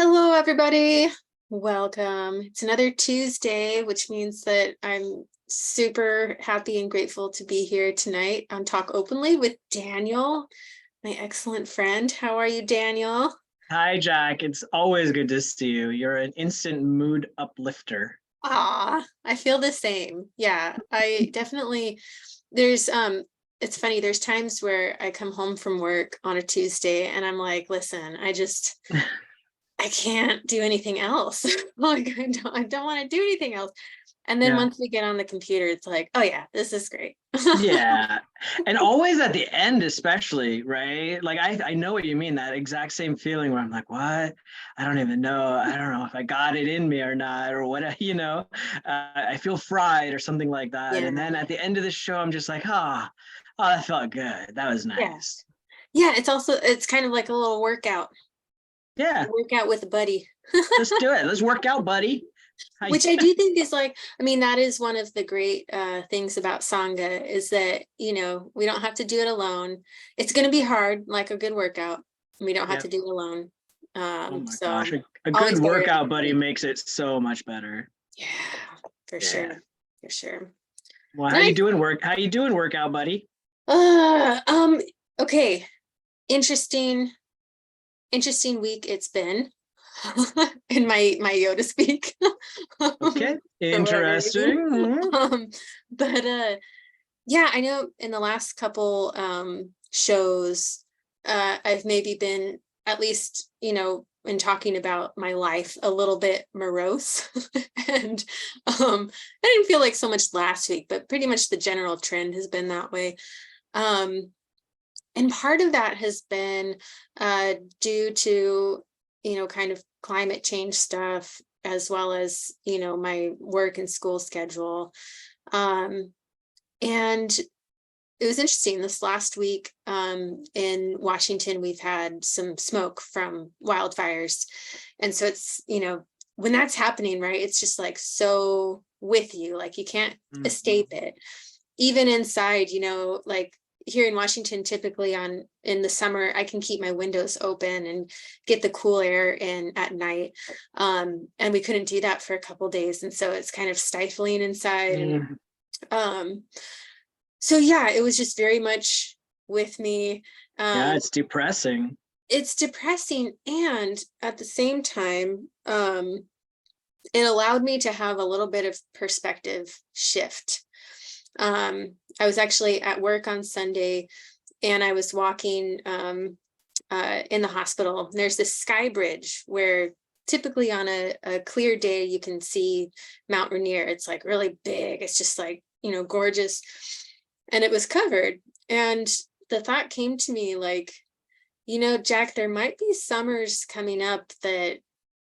Hello, everybody. Welcome. It's another Tuesday, which means that I'm super happy and grateful to be here tonight on Talk Openly with Daniel, my excellent friend. How are you, Daniel? Hi, Jack. It's always good to see you. You're an instant mood uplifter. I feel the same. Yeah, I definitely, it's funny, there's times where I come home from work on a Tuesday and I'm like, listen, I can't do anything else. Like I don't want to do anything else. And then Yeah. once we get on the computer, it's like, oh yeah, this is great. Yeah. And always at the end, especially, right? Like I know what you mean, that exact same feeling where I'm like, what? I don't even know. I don't know if I got it in me or not, or what, I feel fried or something like that. Yeah. And then at the end of the show, I'm just like, oh, that felt good. That was Yeah. nice. Yeah. It's kind of like a little workout. Yeah. Workout with a buddy. Let's do it. Let's work out, buddy. Which I do think is like, I mean, that is one of the great things about Sangha is that, we don't have to do it alone. It's going to be hard, like a good workout. We don't have Yep. to do it alone. Oh my So gosh. A good always better. workout buddy makes it so much better. Yeah, for Yeah. sure. For sure. Well, how you Nice. doing How you doing workout, buddy? Uh, um, okay. Interesting, interesting week it's been in my Yoda speak Okay. for whatever reason. Interesting. Mhm. Um, but yeah, I know in the last couple shows, I've maybe been at least, in talking about my life a little bit morose. And I didn't feel like so much last week, but pretty much the general trend has been that way. Um, and part of that has been due to, kind of climate change stuff, as well as, my work and school schedule. And it was interesting this last week in Washington, we've had some smoke from wildfires. And so it's, when that's happening, right, it's just like so with you, like you can't escape it. Even inside, like here in Washington, typically in the summer, I can keep my windows open and get the cool air in at night. And we couldn't do that for a couple of days. And so it's kind of stifling inside. And so yeah, it was just very much with me. Yeah, it's depressing. It's depressing, and at the same time, it allowed me to have a little bit of perspective shift. I was actually at work on Sunday, and I was walking in the hospital. There's this sky bridge where typically on a clear day you can see Mount Rainier. It's like really big. It's just like, gorgeous. And it was covered. And the thought came to me like, Jack, there might be summers coming up that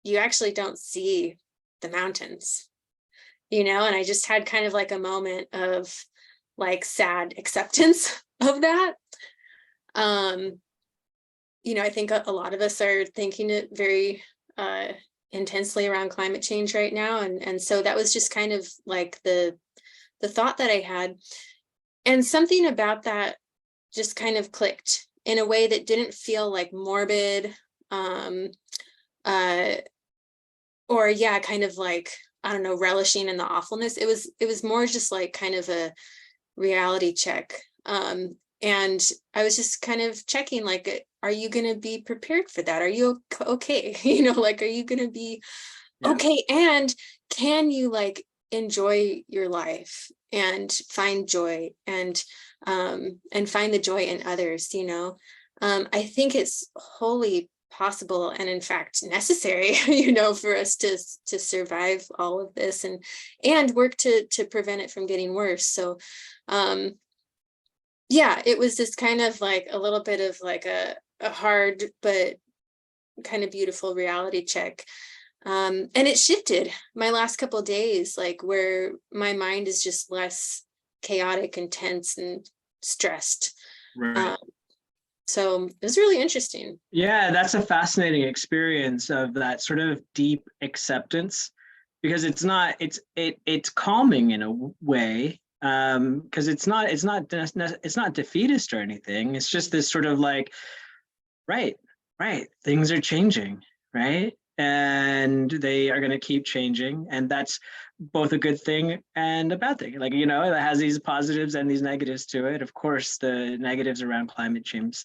you actually don't see the mountains, and I just had kind of like a moment of like sad acceptance of that. I think a lot of us are thinking it very intensely around climate change right now. And so that was just kind of like the thought that I had. And something about that just kind of clicked in a way that didn't feel like morbid, or kind of like, I don't know, relishing in the awfulness. It was more just like kind of a reality check. And I was just kind of checking, like, are you going to be prepared for that? Are you okay? Like, are you going to be okay? And can you like enjoy your life and find joy and find the joy in others? I think it's wholly possible and in fact necessary, for us to survive all of this and work to prevent it from getting worse. So it was just kind of like a little bit of like a hard but kind of beautiful reality check. And it shifted my last couple of days, like where my mind is just less chaotic and tense and stressed. Right. So it was really interesting. Yeah, that's a fascinating experience of that sort of deep acceptance, because it's calming in a way, because it's not defeatist or anything. It's just this sort of like, right, things are changing, right? and they are going to keep changing, and that's both a good thing and a bad thing. Like, it has these positives and these negatives to it. Of course, the negatives around climate change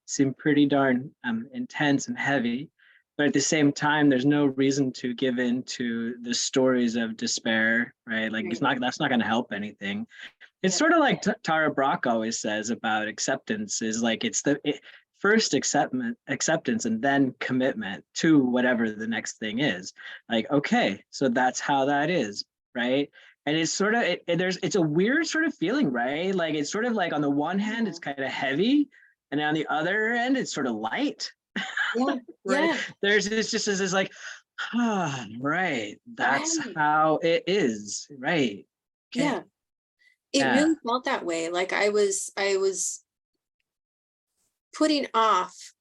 seem pretty darn intense and heavy, but at the same time, there's no reason to give in to the stories of despair, right? Like, that's not going to help anything. It's sort of like Tara Brach always says about acceptance, is like first acceptance and then commitment to whatever the next thing is. Like, okay, so that's how that is, right? And it's sort of it's a weird sort of feeling, right? Like, it's sort of like, on the one hand, it's kind of heavy, and on the other end, it's sort of light. Yeah. Right? Yeah. There's this like, right, that's Right. how it is, right? Okay. Yeah. It Yeah. really felt that way. Like I was putting off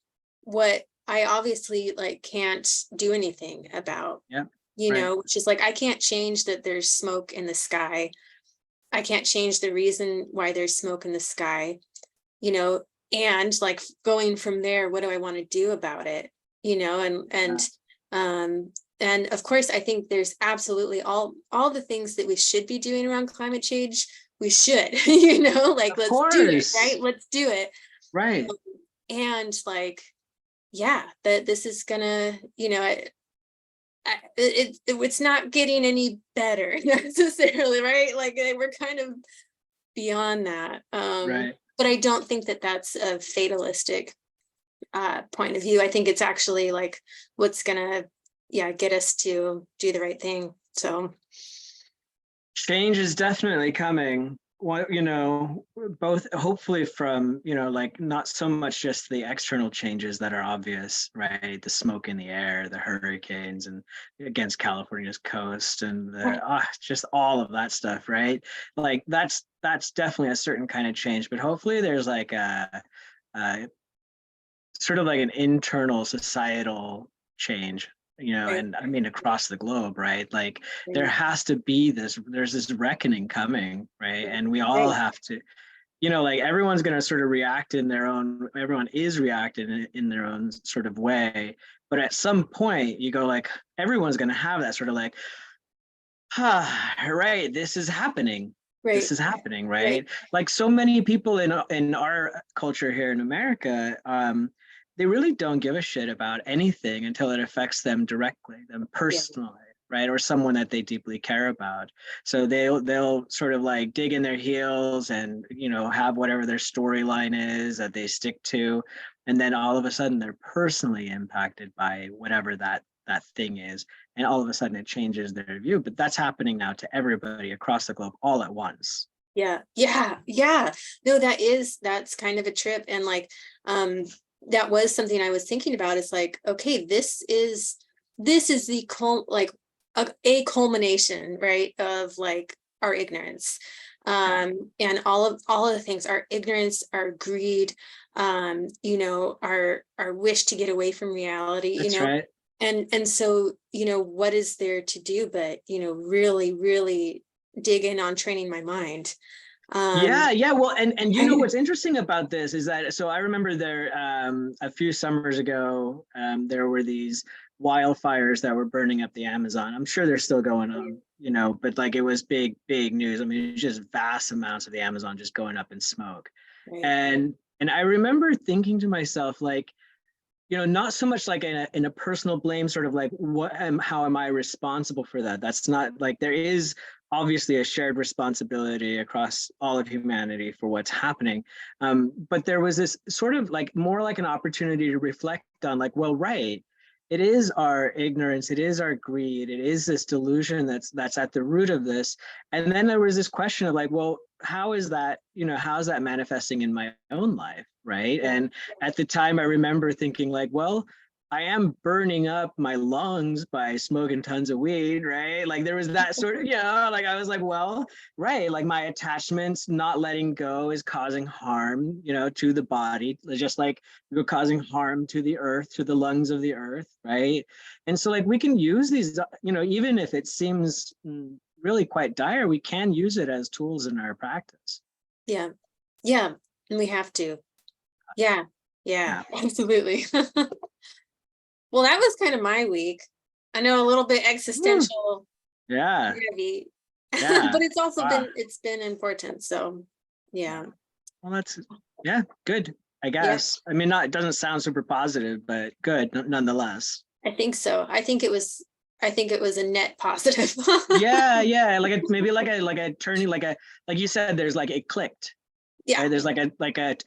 what I obviously like can't do anything about, Yeah. Right. which is like I can't change that there's smoke in the sky. I can't change the reason why there's smoke in the sky, you know, and like going from there, what do I want to do about it? Um and of course I think there's absolutely all the things that we should be doing around climate change. We should, like Of let's do it, course. right? Let's do it. Right. And like, yeah, that this is gonna, it's not getting any better necessarily, right? Like we're kind of beyond that. Right. But I don't think that that's a fatalistic point of view. I think it's actually like what's gonna, get us to do the right thing. So Change is definitely coming. What, both hopefully from, like, not so much just the external changes that are obvious, right? The smoke in the air, the hurricanes, and against California's coast, and just all of that stuff, right? Like, that's definitely a certain kind of change, but hopefully there's like a sort of like an internal societal change, right, and I mean across the globe, right? Like, there right, has to be there's this reckoning coming, right? And we all right. have to, like, everyone's going to sort of react in their own, everyone is reacting in their own sort of way. But at some point you go like, everyone's going to have that sort of like, right, this is happening. This Right, is happening, right. right? Like, so many people in our culture here in America, they really don't give a shit about anything until it affects them directly, them Yeah, personally, right? Or someone that they deeply care about. So they'll sort of like dig in their heels and, have whatever their storyline is that they stick to, and then all of a sudden they're personally impacted by whatever that thing is, and all of a sudden it changes their view. But that's happening now to everybody across the globe all at once. yeah, yeah, yeah. No, that's kind of a trip. And like, that was something I was thinking about. Is like, okay, this is the like a culmination, right, of like our ignorance. Yeah, And all of the things, our ignorance, our greed, our wish to get away from reality, that's right. and so, what is there to do but, really, really dig in on training my mind. Yeah, Um, yeah. Well, and what's interesting about this is that, so I remember there, a few summers ago, there were these wildfires that were burning up the Amazon. I'm sure they're still going on, but like, it was big, big news. I mean, just vast amounts of the Amazon just going up in smoke. right. And I remember thinking to myself, like, not so much like in a personal blame, sort of like, how am I responsible for that? That's not like, there is obviously a shared responsibility across all of humanity for what's happening. But there was this sort of like, more like an opportunity to reflect on, like, well, right, it is our ignorance, it is our greed, it is this delusion that's at the root of this. And then there was this question of like, well, how is that, how is that manifesting in my own life, right? Yeah. And at the time I remember thinking like, well, I am burning up my lungs by smoking tons of weed, right? Like, there was that sort of, like, I was like, well, right, like, my attachments not letting go is causing harm, to the body, just like you're causing harm to the earth, to the lungs of the earth, right? And so, like, we can use these, even if it seems really quite dire, we can use it as tools in our practice. Yeah, yeah, and we have to. Yeah, yeah, Yeah. absolutely. Well, that was kind of my week. I know a little bit Woo. existential, Yeah. heavy, Yeah. but it's also Wow. it's been important. So Yeah. yeah. Well, that's, yeah, good, I Yeah, guess. I mean, not, it doesn't sound super positive, but good nonetheless. I think so. I think it was a net positive. Yeah, yeah, like a, maybe like a turning, like you said, there's like it clicked, Yeah. right? There's like a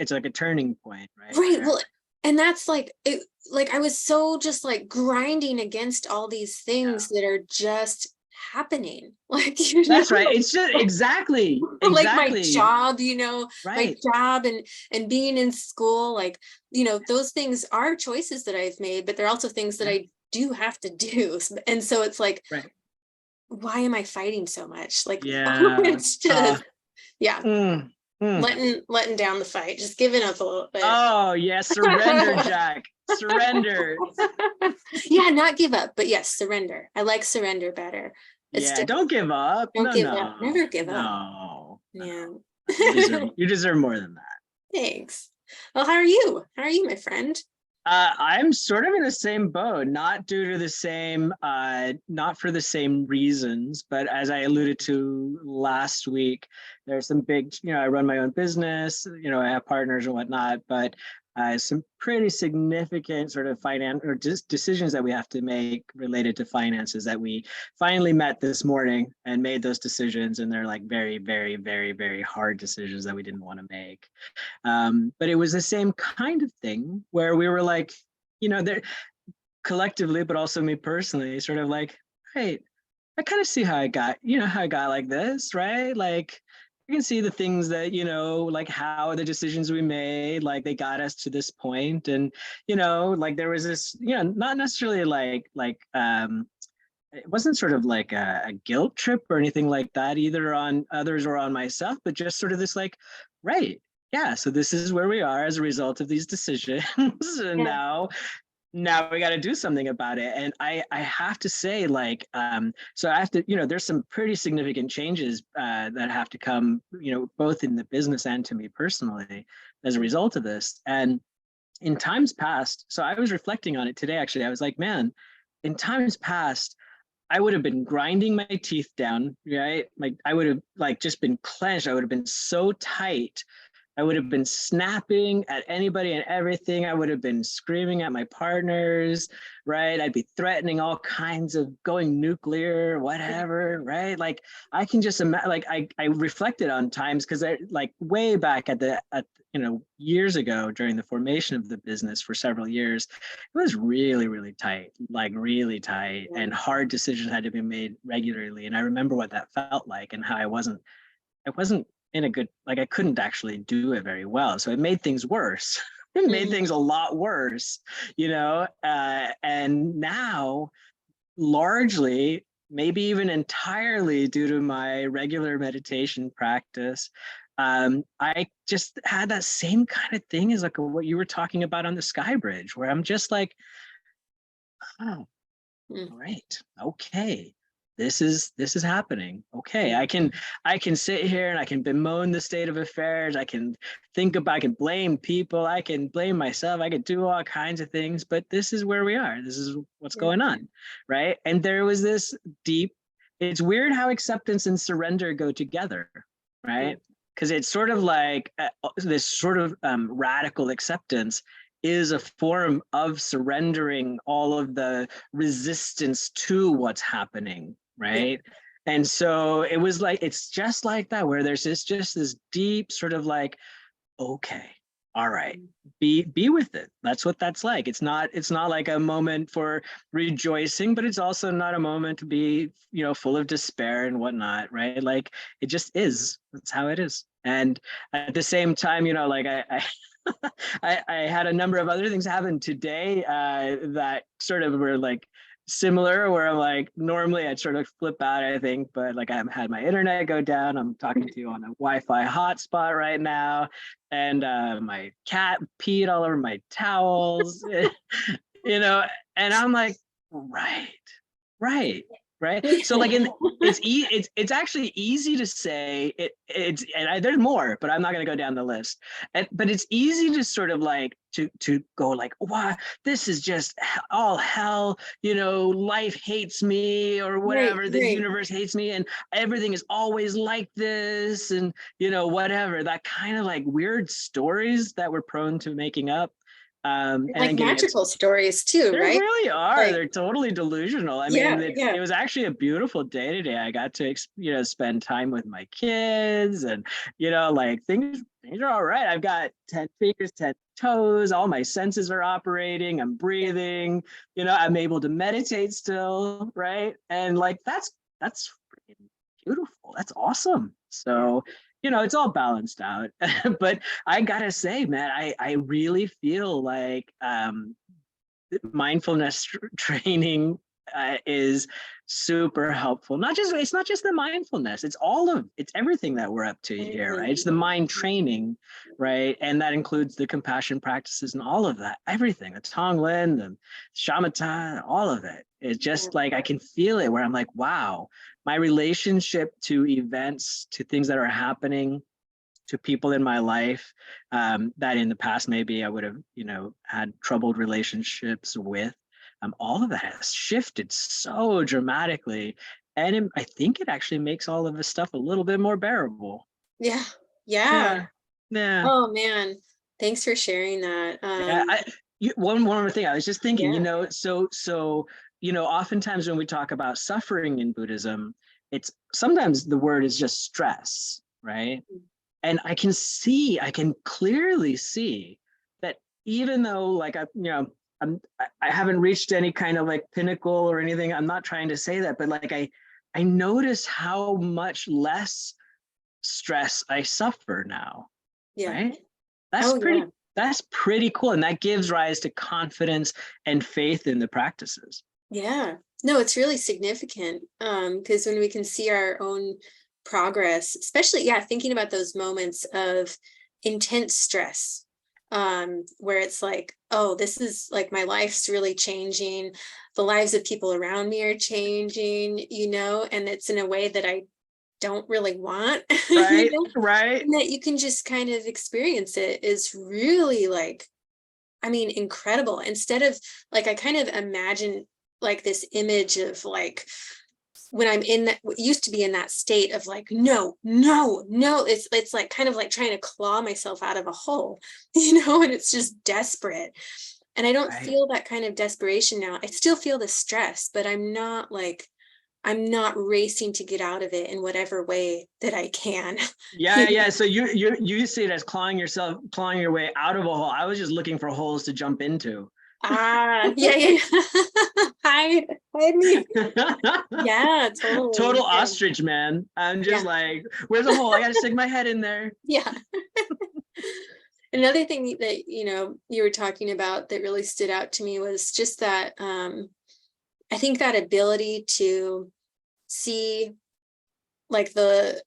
it's like a turning point, right? Right. Where Well, and that's like it, like I was so just like grinding against all these yeah, things that are just happening. Like, you that's right. know, It's just exactly, like my exactly job, you know, my right. job and being in school, like, you know, those things are choices that I've made, but they're also things that Yeah, I do have to do. And so it's like, right. why am I fighting so much? Like, Yeah. it's just, yeah, Mm, mm. letting down the fight, just giving up a little bit. Oh yeah, surrender, Jack. Surrender. Yeah, not give up, but yes, surrender. I like surrender better. It's Yeah, different. don't give up. Don't No, give up. no, Never give up. no, no. Yeah. You deserve more than that. Thanks. Well, how are you? How are you, my friend? I'm sort of in the same boat, not due to the same, not for the same reasons, but as I alluded to last week, there's some big, I run my own business, I have partners and whatnot, but some pretty significant sort of finance or just decisions that we have to make related to finances that we finally met this morning and made those decisions. And they're like very, very, very, very hard decisions that we didn't want to make. But it was the same kind of thing where we were like, there collectively, but also me personally, sort of like, hey, I kind of see how how I got like this, right? Like, I can see the things that, like how the decisions we made, like they got us to this point. And, like there was this, not necessarily it wasn't sort of like a guilt trip or anything like that, either on others or on myself, but just sort of this like, right, yeah, so this is where we are as a result of these decisions. And Yeah. now we got to do something about it. And I have to say, like, so I have to, there's some pretty significant changes that have to come, both in the business and to me personally as a result of this. And in times past, so I was reflecting on it today, actually. I was like, man, in times past, I would have been grinding my teeth down, right? Like I would have like just been clenched. I would have been so tight. I would have been snapping at anybody and everything. I would have been screaming at my partners, right? I'd be threatening all kinds of going nuclear, whatever, right? Like I can just imagine, like I reflected on times because I like way back at years ago during the formation of the business for several years, it was really, really tight, like really tight, and hard decisions had to be made regularly. And I remember what that felt like and how I wasn't in a good, like I couldn't actually do it very well. So it made things worse. It made Mhm. things a lot worse, and now largely, maybe even entirely due to my regular meditation practice, I just had that same kind of thing as like what you were talking about on the Sky Bridge, where I'm just like, oh, Mm. all right, okay, this is happening. Okay, I can sit here and I can bemoan the state of affairs. I can blame people, I can blame myself, I could do all kinds of things, but this is where we are. This is what's Yeah. going on, right? And there was this deep. It's weird how acceptance and surrender go together, right? Mm. Because it's sort of like this sort of radical acceptance is a form of surrendering all of the resistance to what's happening, Yeah. right? And so it was like, it's just like that, where there's just this deep sort of like, okay, all right, Mm. be with it. That's what that's like. It's not like a moment for rejoicing, but it's also not a moment to be, full of despair and whatnot, right? Like it just is. That's how it is. And at the same time, like I had a number of other things happen today that sort of were like similar, where I'm like, normally I'd sort of flip out, I think, but like I had my internet go down. I'm talking to you on a Wi-Fi hotspot right now, and my cat peed all over my towels, you know, and I'm like, right, right. right? So like it's actually easy to say there's more, but I'm not going to go down the list. But it's easy to sort of like to go like, wow, this is just all hell, life hates me or Right, whatever, the right. universe hates me and everything is always like this, and whatever, that kind of like weird stories that we're prone to making up. And Like then getting it. magical stories too, They right? really are. Like, They're totally delusional. I mean, yeah, it yeah. was actually a beautiful day today. I got to, spend time with my kids, and like things are all right. I've got 10 fingers, 10 toes. All my senses are operating. I'm Yeah. breathing. I'm able to meditate still, right? And like that's freaking beautiful. That's awesome. Yeah. So it's all balanced out. But I gotta say, man, I really feel like mindfulness training is super helpful. It's not just the mindfulness, it's everything that we're up to here, right? It's the mind training, right? And that includes the compassion practices and all of that, everything, the Tonglen, the shamatha, all of it. It's just like I can feel it where I'm like, wow, my relationship to events, to things that are happening, to people in my life that in the past maybe I would have, had troubled relationships with. All of that has shifted so dramatically, and I think it actually makes all of this stuff a little bit more bearable. Yeah. Yeah. Yeah, yeah, Oh man. Thanks for sharing that. yeah. One more thing I was just thinking, Yeah. oftentimes when we talk about suffering in Buddhism, it's sometimes the word is just stress, right? And I can clearly see that even though like I haven't reached any kind of like pinnacle or anything, I'm not trying to say that, but like I notice how much less stress I suffer now, Yeah. right? That's Oh pretty yeah. that's pretty cool. And that gives rise to confidence and faith in the practices. Yeah. No, it's really significant. Because when we can see our own progress, especially, yeah, thinking about those moments of intense stress, where it's like, oh, this is like my life's really changing. The lives of people around me are changing, and it's in a way that I don't really want, Right, right. and that you can just kind of experience it is really like, I mean, incredible. Instead of like, I kind of imagine like this image of like when I'm in that, what used to be in that state of like, no, no, no. It's like kind of like trying to claw myself out of a hole, and it's just desperate. And I don't Right. feel that kind of desperation now. I still feel the stress, but I'm not racing to get out of it in whatever way that I can. Yeah, yeah. So you see it as clawing your way out of a hole. I was just looking for holes to jump into. Ah, yeah, yeah. Hide me. Yeah, totally. Total Yeah, ostrich, man. I'm just yeah, like, where's a hole? I gotta stick my head in there. yeah. Another thing that you were talking about that really stood out to me was just that I think that ability to see like the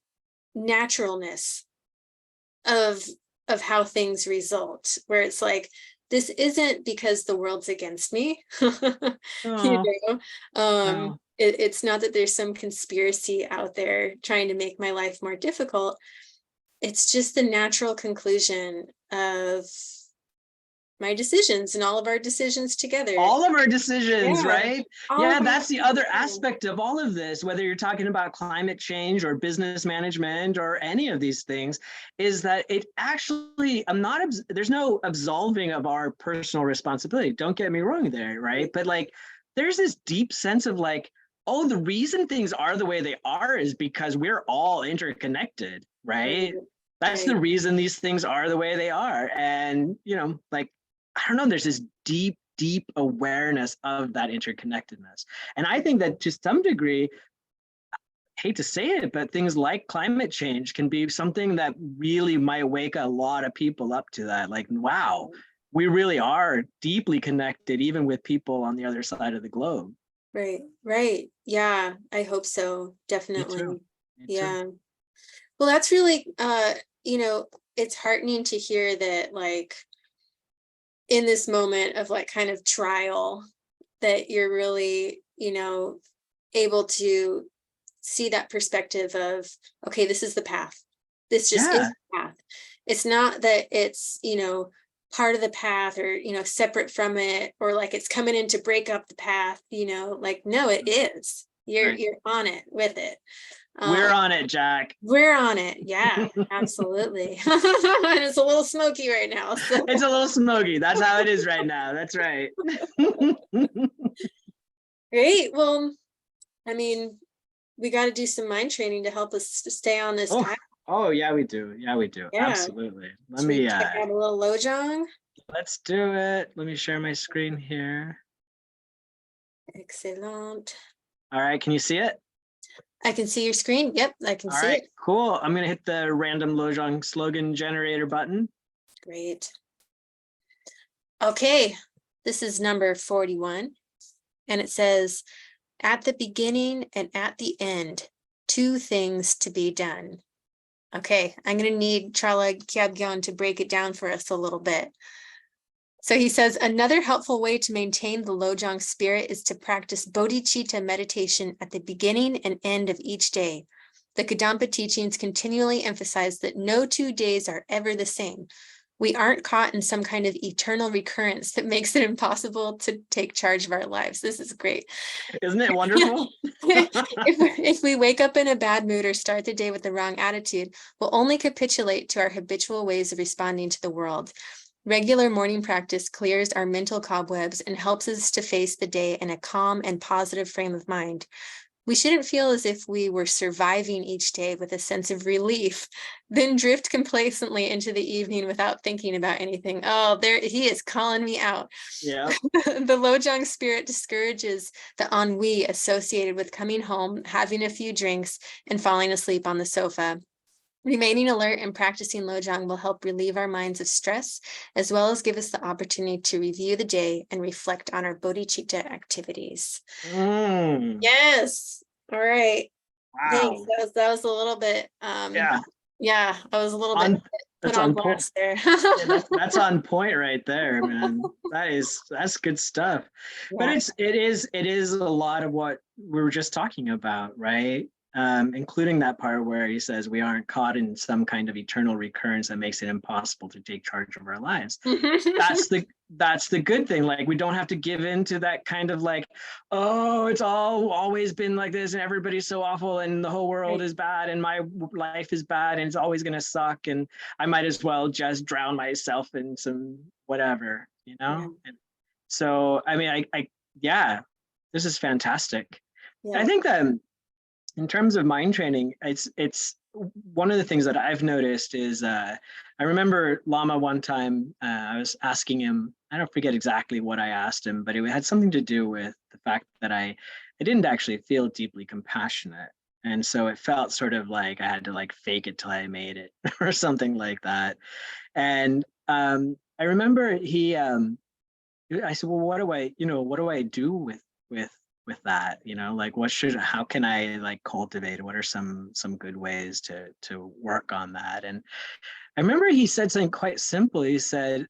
naturalness of how things result, where it's like, this isn't because the world's against me. you Oh, know no. it's not that there's some conspiracy out there trying to make my life more difficult. It's just the natural conclusion of my decisions and all of our decisions together. All of our decisions, Yeah, right? all Yeah, of our that's the other decisions. aspect of all of this, whether you're talking about climate change or business management or any of these things, is that it actually, there's no absolving of our personal responsibility. Don't get me wrong there, right? But like, there's this deep sense of like, oh, the reason things are the way they are is because we're all interconnected, Right, right? That's the right. reason these things are the way they are. And, like, I don't know, there's this deep, deep awareness of that interconnectedness. And I think that to some degree, I hate to say it, but things like climate change can be something that really might wake a lot of people up to that. Like, wow, we really are deeply connected, even with people on the other side of the globe. Right, right. Yeah, I hope so. Me too. Definitely. Me too. Yeah. Well, that's really it's heartening to hear that like in this moment of like kind of trial that you're really, able to see that perspective of, okay, this is the path. This just is Yeah. the path. It's not that it's, part of the path or, separate from it, or like it's coming in to break up the path, like, no, it is. You're Right. you're on it with it. We're Um, on it, Jac. we're on it. Yeah, absolutely. And it's a little smoky right now. So It's a little smoky. That's how it is right now. That's right. great. Well, I mean, we got to do some mind training to help us to stay on this Oh, path. oh yeah, we do. Yeah, we do. Yeah. Absolutely. Let Should we me check out a little Lojong? let's do it. Let me share my screen here. Excellent. All right, can you see it? I can see your screen. Yep, I can All see right, it. cool. I'm gonna hit the random Lojong slogan generator button. Great. Okay, this is number 41, and it says, at the beginning and at the end, two things to be done. Okay, I'm going to need Charla Kyabgyon to break it down for us a little bit. So he says, another helpful way to maintain the Lojong spirit is to practice bodhicitta meditation at the beginning and end of each day. The Kadampa teachings continually emphasize that no 2 days are ever the same. We aren't caught in some kind of eternal recurrence that makes it impossible to take charge of our lives. This is great. Isn't it wonderful? If we wake up in a bad mood or start the day with the wrong attitude, we'll only capitulate to our habitual ways of responding to the world. Regular morning practice clears our mental cobwebs and helps us to face the day in a calm and positive frame of mind. We shouldn't feel as if we were surviving each day with a sense of relief, then drift complacently into the evening without thinking about anything. Oh, there he is calling me out. Yeah. The Lojong spirit discourages the ennui associated with coming home, having a few drinks, and falling asleep on the sofa. Remaining alert and practicing Lojong will help relieve our minds of stress, as well as give us the opportunity to review the day and reflect on our bodhicitta activities. Mm, Yes. All right. Thanks. wow. That was a little bit Yeah. yeah, I was a little bit On put that's on on point. blast there. Yeah, that's on point right there, man. That's good stuff. But Yeah. it is a lot of what we were just talking about, right? Including that part where he says we aren't caught in some kind of eternal recurrence that makes it impossible to take charge of our lives. That's the good thing. Like, we don't have to give in to that kind of like, oh, it's always been like this and everybody's so awful and the whole world is bad and my life is bad and it's always going to suck and I might as well just drown myself in some whatever, Yeah. And so, I mean, yeah, this is fantastic. I Yeah. think that in terms of mind training, it's one of the things that I've noticed is I remember Lama one time, I was asking him, I don't forget exactly what I asked him, but it had something to do with the fact that I didn't actually feel deeply compassionate. And so it felt sort of like I had to like fake it till I made it or something like that. And I remember I said, well, what do I do with with that? Like how can I like cultivate? What are some good ways to work on that? And I remember he said something quite simple. He said,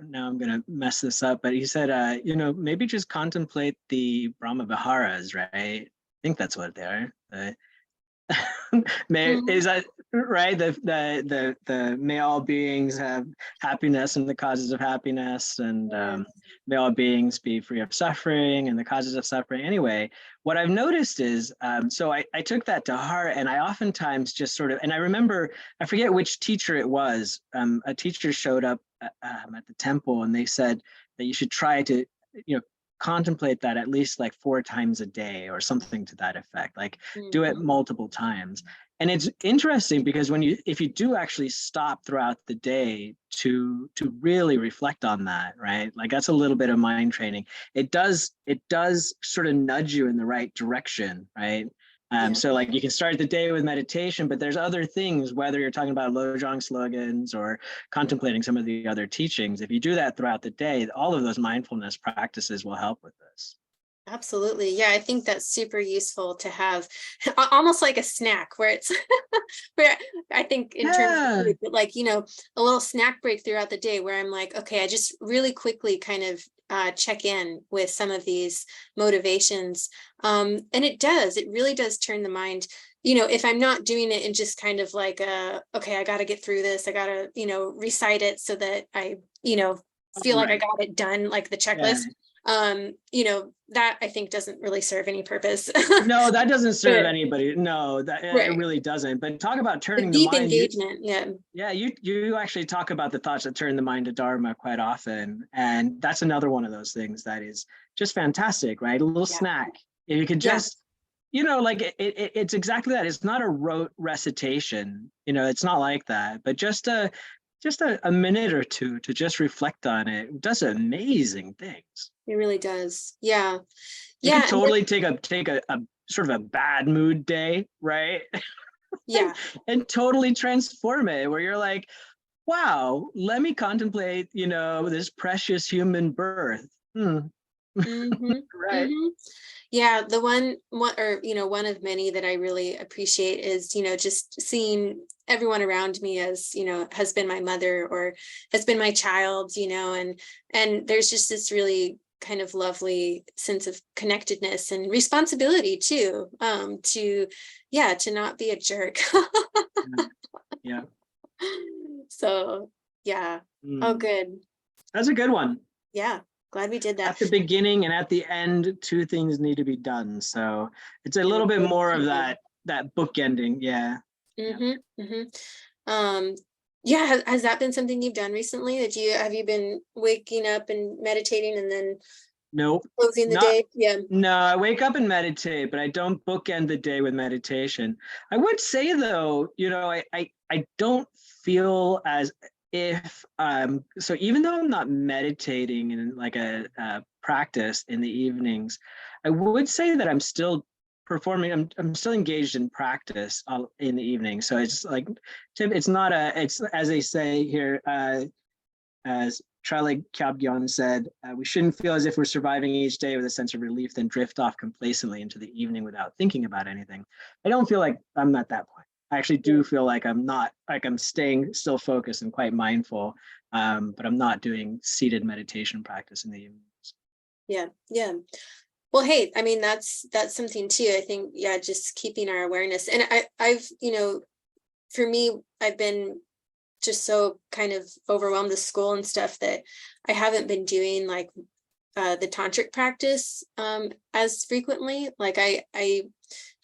now I'm gonna mess this up, but he said, maybe just contemplate the Brahma Viharas, right? I think that's what they are. Mhm. Is that right? The may all beings have happiness and the causes of happiness, and Yeah. may all beings be free of suffering and the causes of suffering. Anyway, what I've noticed is, so I took that to heart, and I oftentimes just sort of, and I remember, I forget which teacher it was. A teacher showed up at the temple, and they said that you should try to, contemplate that at least like 4 times a day or something to that effect. Like, do it Mhm. multiple times. And it's interesting because if you do actually stop throughout the day to really reflect on that, right? Like, that's a little bit of mind training. It does sort of nudge you in the right direction, right? Yeah. So like, you can start the day with meditation, but there's other things, whether you're talking about Lojong slogans or contemplating some of the other teachings. If you do that throughout the day, all of those mindfulness practices will help with this. Absolutely. Yeah, I think that's super useful to have almost like a snack where it's where I think in terms of Yeah. food, but like, a little snack break throughout the day where I'm like, okay, I just really quickly kind of check in with some of these motivations. And it really does turn the mind, if I'm not doing it in just kind of like okay, I got to get through this. I got to, recite it so that I, feel like I Right. got it done, like the Yeah. checklist. That I think doesn't really serve any purpose. No, that doesn't serve But anybody. No, that it right, really doesn't. But talk about the turning the deep mind. engagement, yeah. Yeah, you actually talk about the thoughts that turn the mind to Dharma quite often. And that's another one of those things that is just fantastic, right? A little Yeah, snack. If you could yeah, just, like it's exactly that. It's not a rote recitation, it's not like that, but just a minute or two to just reflect on it does amazing things. it really does. Yeah, You could yeah, and totally take a sort of a bad mood day, right? yeah. And totally transform it where you're like, wow, let me contemplate, this precious human birth. Mm-hmm. Right. Mm-hmm. Yeah, the one or one of many that I really appreciate is, just seeing everyone around me as, has been my mother or has been my child, and there's just this really kind of lovely sense of connectedness and responsibility too, to not be a jerk. Yeah. Yeah. So yeah. Oh, Mm. good. That's a good one. Yeah. Glad we did that. At the beginning and at the end, two things need to be done. So it's a And little bit both more of keep going. that bookending. Yeah. Yeah. Mm-hmm. Mm-hmm. Yeah, has that been something you've done recently? Have you been waking up and meditating and then Nope. closing the Not day? Yeah. No, I wake up and meditate, but I don't bookend the day with meditation. I would say though, I don't feel as if so even though I'm not meditating in like a practice in the evenings, I would say that I'm still performing. I'm still engaged in practice in the evening. So it's like it's not it's as they say here. As Traleg Kyabgyon said, we shouldn't feel as if we're surviving each day with a sense of relief, then drift off complacently into the evening without thinking about anything. I don't feel like I'm at that point. I actually Yeah. do feel like I'm not, like I'm staying still focused and quite mindful, but I'm not doing seated meditation practice in the evenings. Yeah. Yeah. Well, hey, I mean, that's something too. I think, yeah, just keeping our awareness. And I've, for me, I've been just so kind of overwhelmed with school and stuff that I haven't been doing like the tantric practice as frequently. Like I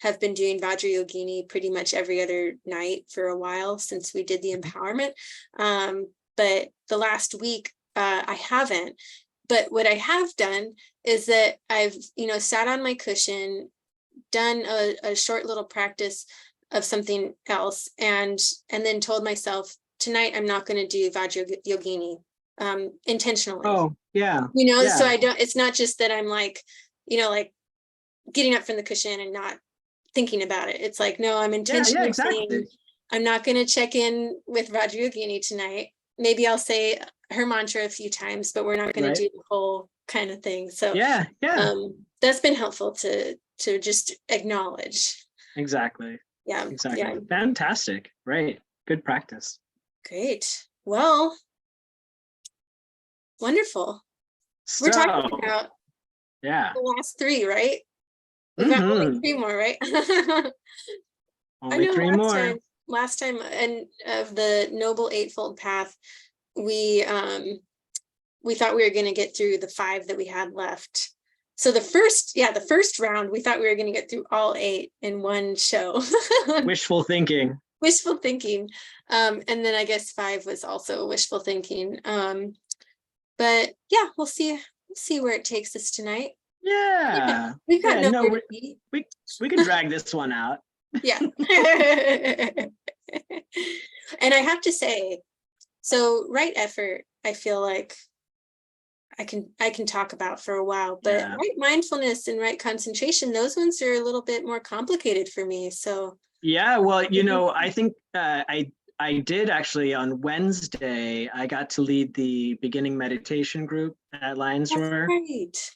have been doing Vajrayogini pretty much every other night for a while since we did the empowerment. But the last week I haven't. But what I have done is that I've, sat on my cushion, done a short little practice of something else, and then told myself tonight I'm not going to do Vajrayogini intentionally. Oh, yeah. So Yeah. I don't, it's not just that I'm like, like getting up from the cushion and not thinking about it. It's like, no, I'm Yeah. Yeah. intentionally Exactly. saying, I'm not going to check in with Vajrayogini tonight. Maybe I'll say her mantra a few times, but we're not going to Right. do the whole kind of thing. So Yeah. Yeah. that's been helpful to just acknowledge. Exactly. Yeah. Exactly. Yeah. Fantastic. Right. Good practice. Great. Well, wonderful. We're talking So, about yeah. the last three, right? We've got only Hmm. three more, right? I Only know three more. last time and of the Noble Eightfold Path, we thought we were going to get through the five that we had left. So the first round, we thought we were going to get through all eight in one show. Wishful thinking. Wishful thinking. And then I guess five was also wishful thinking. But yeah, we'll see where it takes us tonight. Yeah. We've got Yeah. No, nowhere to be. we can drag this one out. Yeah. And I have to say, so right effort, I feel like I can talk about for a while, but Yeah. right mindfulness and right concentration, those ones are a little bit more complicated for me. So Yeah. Well, I think I did actually on Wednesday. I got to lead the beginning meditation group at Lions that's Roar. great.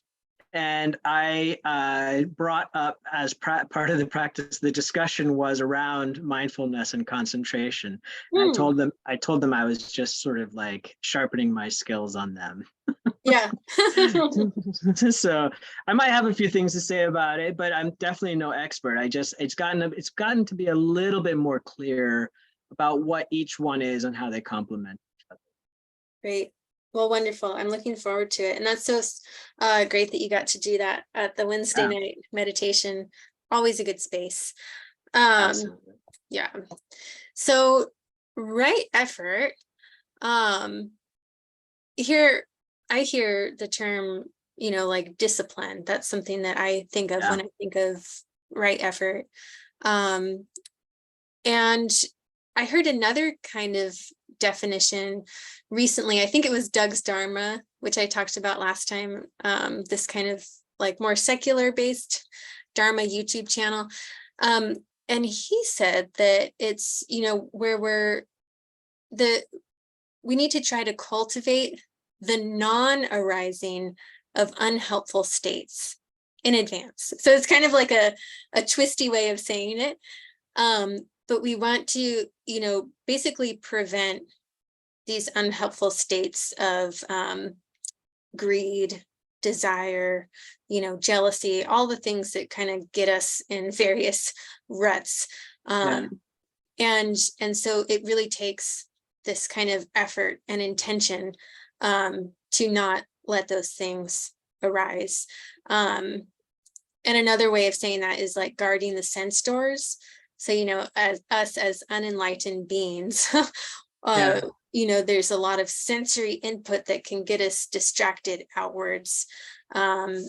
And I brought up as part of the practice, the discussion was around mindfulness and concentration. And I told them I was just sort of like sharpening my skills on them. Yeah. So I might have a few things to say about it, but I'm definitely no expert. It's gotten to be a little bit more clear about what each one is and how they complement each other. Great. Well, wonderful. I'm looking forward to it. And that's so great that you got to do that at the Wednesday night meditation. Always a good space. Absolutely. Yeah. So right effort. Here I hear the term, like discipline. That's something that I think of when I think of right effort. And I heard another kind of definition recently. I think it was Doug's Dharma, which I talked about last time. This kind of like more secular based Dharma YouTube channel. And he said that it's, where we need to try to cultivate the non-arising of unhelpful states in advance. So it's kind of like a twisty way of saying it. But we want to, basically prevent these unhelpful states of greed, desire, jealousy, all the things that kind of get us in various ruts. And so it really takes this kind of effort and intention to not let those things arise. And another way of saying that is like guarding the sense doors. So, as unenlightened beings, there's a lot of sensory input that can get us distracted outwards, and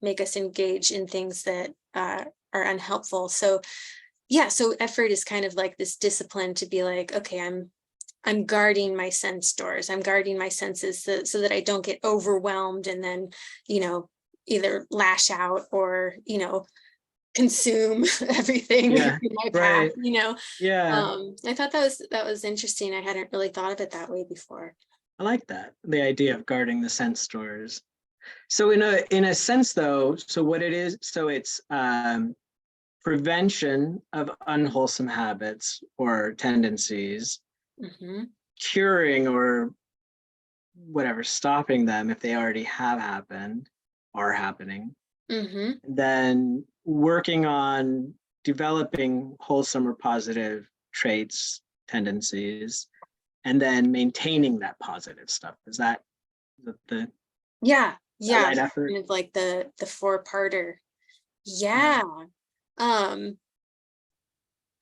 make us engage in things that are unhelpful. So effort is kind of like this discipline to be like, okay, I'm guarding my sense doors. I'm guarding my senses so that I don't get overwhelmed and then, either lash out or, consume everything in my path, I thought that was interesting. I hadn't really thought of it that way before. I like that, the idea of guarding the sense doors. So in a sense though, so what it is, so it's prevention of unwholesome habits or tendencies, curing or whatever, stopping them if they already have happened, are happening, then working on developing wholesome or positive traits, tendencies, and then maintaining that positive stuff. Is that the right effort? Kind of like the four-parter.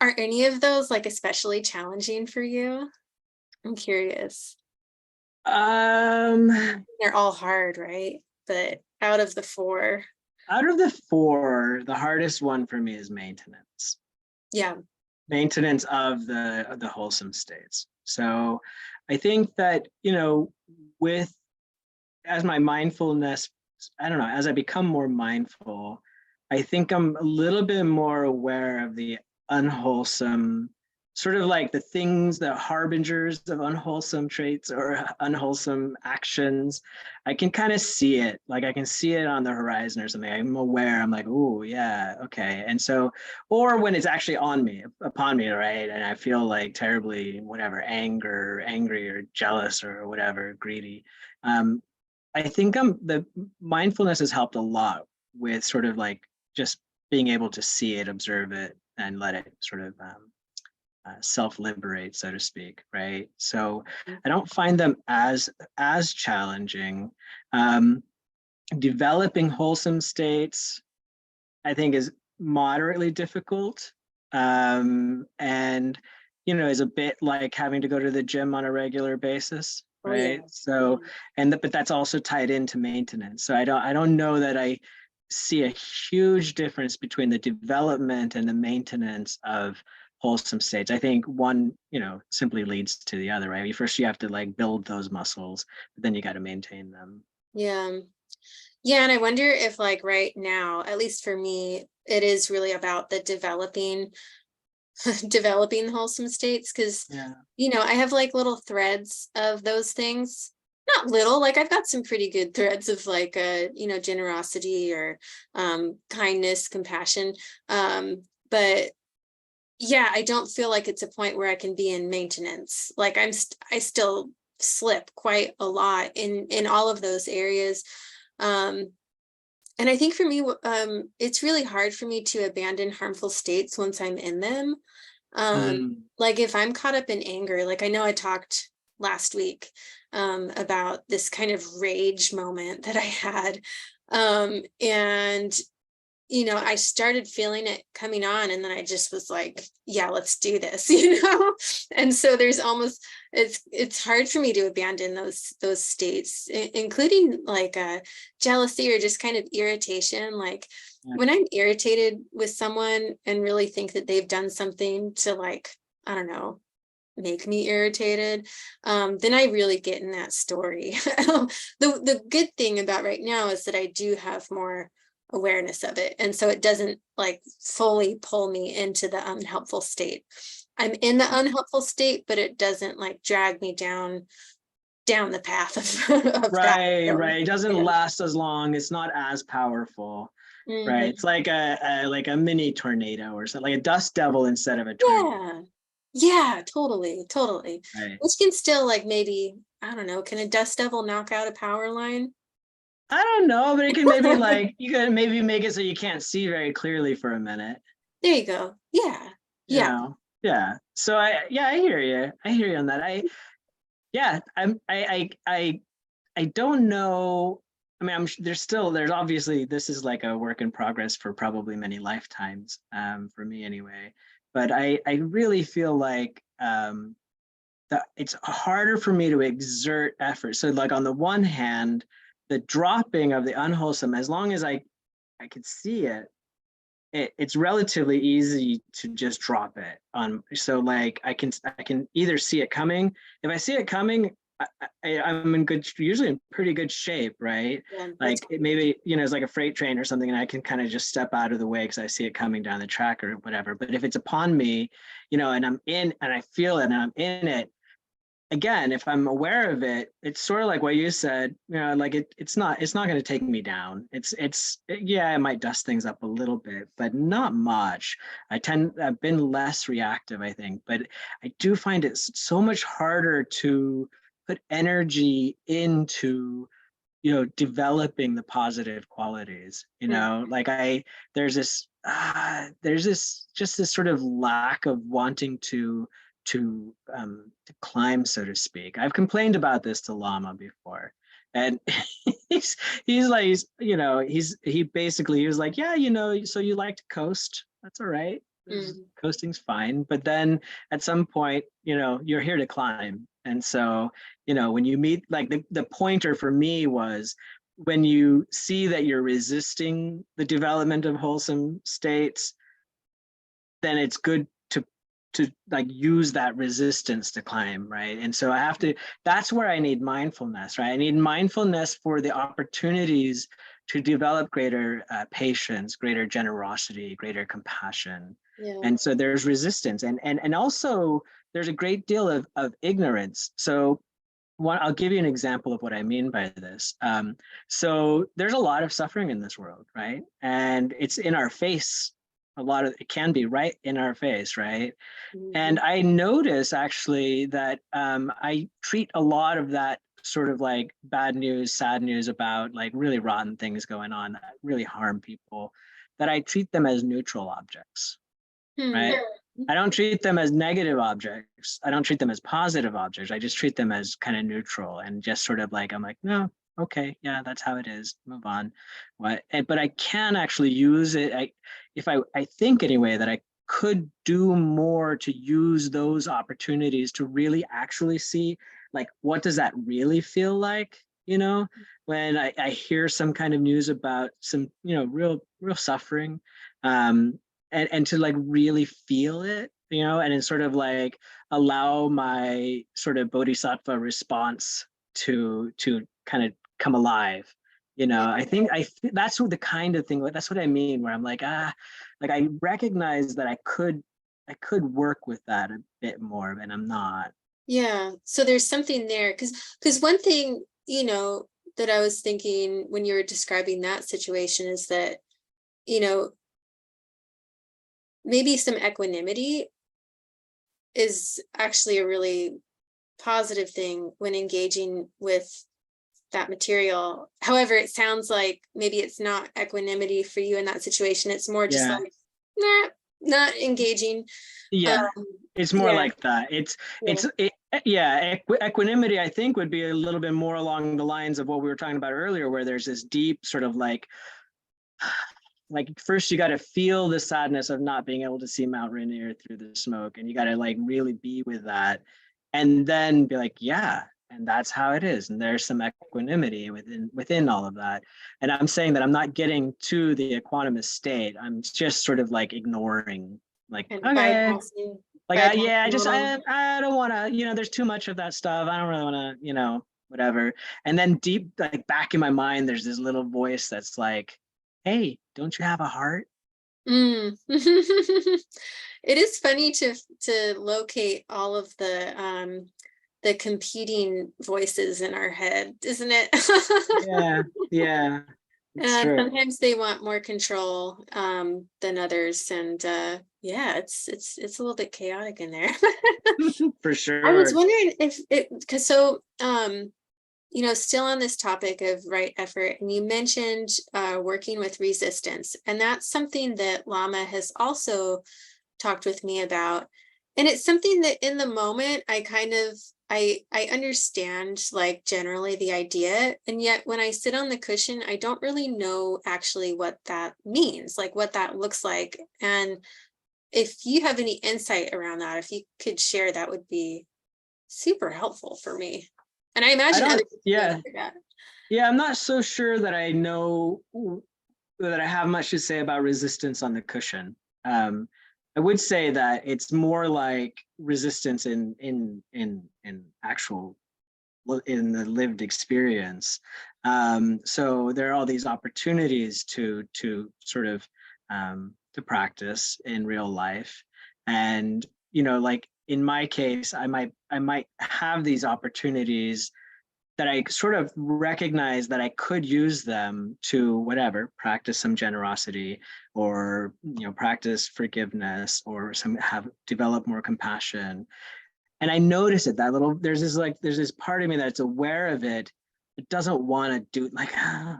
Are any of those like especially challenging for you? I'm curious. They're all hard, right? But out of the four, the hardest one for me is maintenance. Maintenance of the wholesome states. So I think that, with as my mindfulness, I don't know, as I become more mindful, I think I'm a little bit more aware of the unwholesome, sort of like the things, the harbingers of unwholesome traits or unwholesome actions. I can kind of see it, like I can see it on the horizon or something. I'm aware, I'm like, oh yeah, okay. And so, or when it's actually upon me, right? And I feel like terribly, whatever, angry or jealous or whatever, greedy. I think the mindfulness has helped a lot with sort of like just being able to see it, observe it, and let it sort of self-liberate, so to speak, right? So I don't find them as challenging. Developing wholesome states, I think, is moderately difficult, and is a bit like having to go to the gym on a regular basis, right? So, but that's also tied into maintenance. So I don't know that I see a huge difference between the development and the maintenance of wholesome states. I think one, simply leads to the other, right? First you have to like build those muscles, but then you got to maintain them. And I wonder if like right now, at least for me, it is really about the developing wholesome states, because I have like little threads of those things, not little, like I've got some pretty good threads of like generosity or kindness, compassion. But yeah, I don't feel like it's a point where I can be in maintenance. Like I still slip quite a lot in all of those areas. Um, and I think for me, it's really hard for me to abandon harmful states once I'm in them. Mm, Like if I'm caught up in anger, like I know I talked last week about this kind of rage moment that I had. And I started feeling it coming on, and then I just was like, yeah, let's do this, And so there's almost it's hard for me to abandon those states, including like jealousy or just kind of irritation. Like yeah. when I'm irritated with someone and really think that they've done something to like, I don't know, make me irritated, then I really get in that story. The good thing about right now is that I do have more awareness of it, and so it doesn't like fully pull me into the unhelpful state. I'm in the unhelpful state, but it doesn't like drag me down the path of that. Right, So, right. It doesn't yeah. last as long. It's not as powerful. Right. Mhm. It's like a mini tornado or something, like a dust devil instead of a tornado. Yeah. Yeah, totally. Right. Which can still like maybe, I don't know, can a dust devil knock out a power line? I don't know, but it can maybe like you could maybe make it so you can't see very clearly for a minute. There you go. Yeah. You Yeah. know. Yeah. So I hear you. I hear you on that. Yeah, I don't know. I mean, there's obviously this is like a work in progress for probably many lifetimes, for me anyway. But I really feel like that it's harder for me to exert effort. So like on the one hand, the dropping of the unwholesome, as long as I could see it's relatively easy to just drop it on. So like I can either see it coming. If I see it coming, I'm in good, usually in pretty good shape, right? Yeah, that's Like it maybe, it's like a freight train or something, and I can kind of just step out of the way because I see it coming down the track or whatever. But if it's upon me, and I'm in and I feel it and I'm in it, again, if I'm aware of it, it's sort of like what you said, like it's not going to take me down. Yeah, it might dust things up a little bit, but not much. I've been less reactive, I think, but I do find it so much harder to put energy into, developing the positive qualities, mm, like there's this just this sort of lack of wanting to climb, so to speak. I've complained about this to Lama before, and he's he's like he was like, yeah, so you like to coast. That's all right. mm, Coasting's fine, but then at some point, you're here to climb, and so when you meet, like the pointer for me was when you see that you're resisting the development of wholesome states, then it's good to like use that resistance to climb, right? And so that's where I need mindfulness, right? I need mindfulness for the opportunities to develop greater patience, greater generosity, greater compassion. yeah. And so there's resistance, and also there's a great deal of ignorance. So I'll give you an example of what I mean by this. So there's a lot of suffering in this world, right? And it's in our face. It can be right in our face, right? And Mhm. I notice actually that I treat a lot of that sort of like bad news, sad news about like really rotten things going on that really harm people, that I treat them as neutral objects, Hmm. right? I don't treat them as negative objects. I don't treat them as positive objects. I just treat them as kind of neutral and just sort of like, I'm like, no, okay, yeah, that's how it is. Move on. But I can actually use it. I think anyway that I could do more to use those opportunities to really actually see like what does that really feel like, when I hear some kind of news about some, real suffering. And to like really feel it, and then sort of like allow my sort of bodhisattva response to kind of come alive. Yeah. I think that's what the kind of thing, that's what I mean, where I'm like, like I recognize that I could work with that a bit more, and I'm not. Yeah. So there's something there because one thing, you know, that I was thinking when you were describing that situation is that, you know, maybe some equanimity is actually a really positive thing when engaging with that material. However, it sounds like maybe it's not equanimity for you in that situation. It's more just Yeah. like, nah, not engaging. Yeah. Um, It's more yeah, like that. yeah, Yeah, equanimity, I think, would be a little bit more along the lines of what we were talking about earlier, where there's this deep sort of like first you got to feel the sadness of not being able to see Mount Rainier through the smoke, and you got to like really be with that, and then be like, yeah, and that's how it is, and there's some equanimity within all of that. And I'm saying that I'm not getting to the equanimous state. I'm just sort of like ignoring, like, and okay, like yeah, bypassing a little. I don't want to, there's too much of that stuff. I don't really want to, whatever. And then deep, like back in my mind, there's this little voice that's like, hey, don't you have a heart? Mm. It is funny to locate all of the competing voices in our head, isn't it? Yeah, yeah, it's And true. sometimes they want more control than others. And yeah, it's a little bit chaotic in there. For I was sure. wondering if it because so you know, still on this topic of right effort, and you mentioned working with resistance, and that's something that Lama has also talked with me about. And it's something that in the moment I kind of I understand like generally the idea, and yet when I sit on the cushion, I don't really know actually what that means, like what that looks like. And if you have any insight around that, if you could share, that would be super helpful for me. And I I imagine other don't, people would yeah, like that. yeah, I'm not so sure that I know that I have much to say about resistance on the cushion. I would say that it's more like resistance in actual in the lived experience. So there are all these opportunities to sort of to practice in real life, and like in my case, I might have these opportunities that I sort of recognize that I could use them to whatever, practice some generosity, or practice forgiveness, or some have develop more compassion. And I notice it, that little, there's this part of me that's aware of it. It doesn't want to do like, I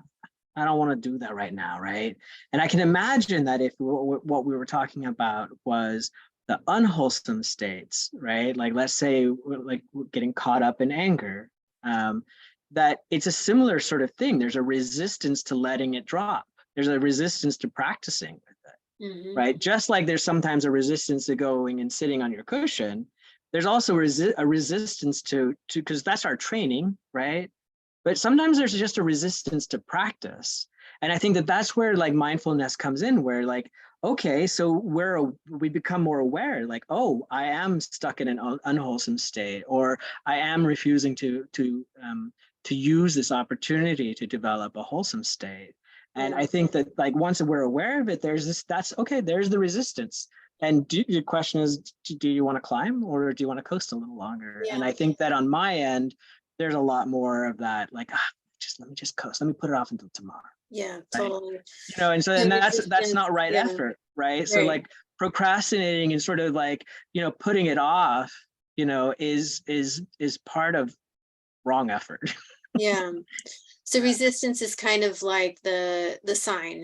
don't want to do that right now, right? And I can imagine that if what we were talking about was the unwholesome states, right? Like let's say like getting caught up in anger, um, that it's a similar sort of thing. There's a resistance to letting it drop. There's a resistance to practicing with it, Hmm. right? Just like there's sometimes a resistance to going and sitting on your cushion, there's also a resistance to because that's our training, right? But sometimes there's just a resistance to practice. And I think that that's where like mindfulness comes in, where like, okay, so we become more aware, like, oh, I am stuck in an unwholesome state, or I am refusing to use this opportunity to develop a wholesome state. And Yeah. I think that like once we're aware of it, there's this, that's okay, there's the resistance. And the question is, do you want to climb, or do you want to coast a little longer? And Yeah. I think that on my end, there's a lot more of that, like, just let me just coast, let me put it off until tomorrow, Yeah, right? totally. And so, The and that's resistance. not right Yeah. effort, right? So Right. like procrastinating and sort of like putting it off, is part of wrong effort. Yeah. So resistance is kind of like the sign.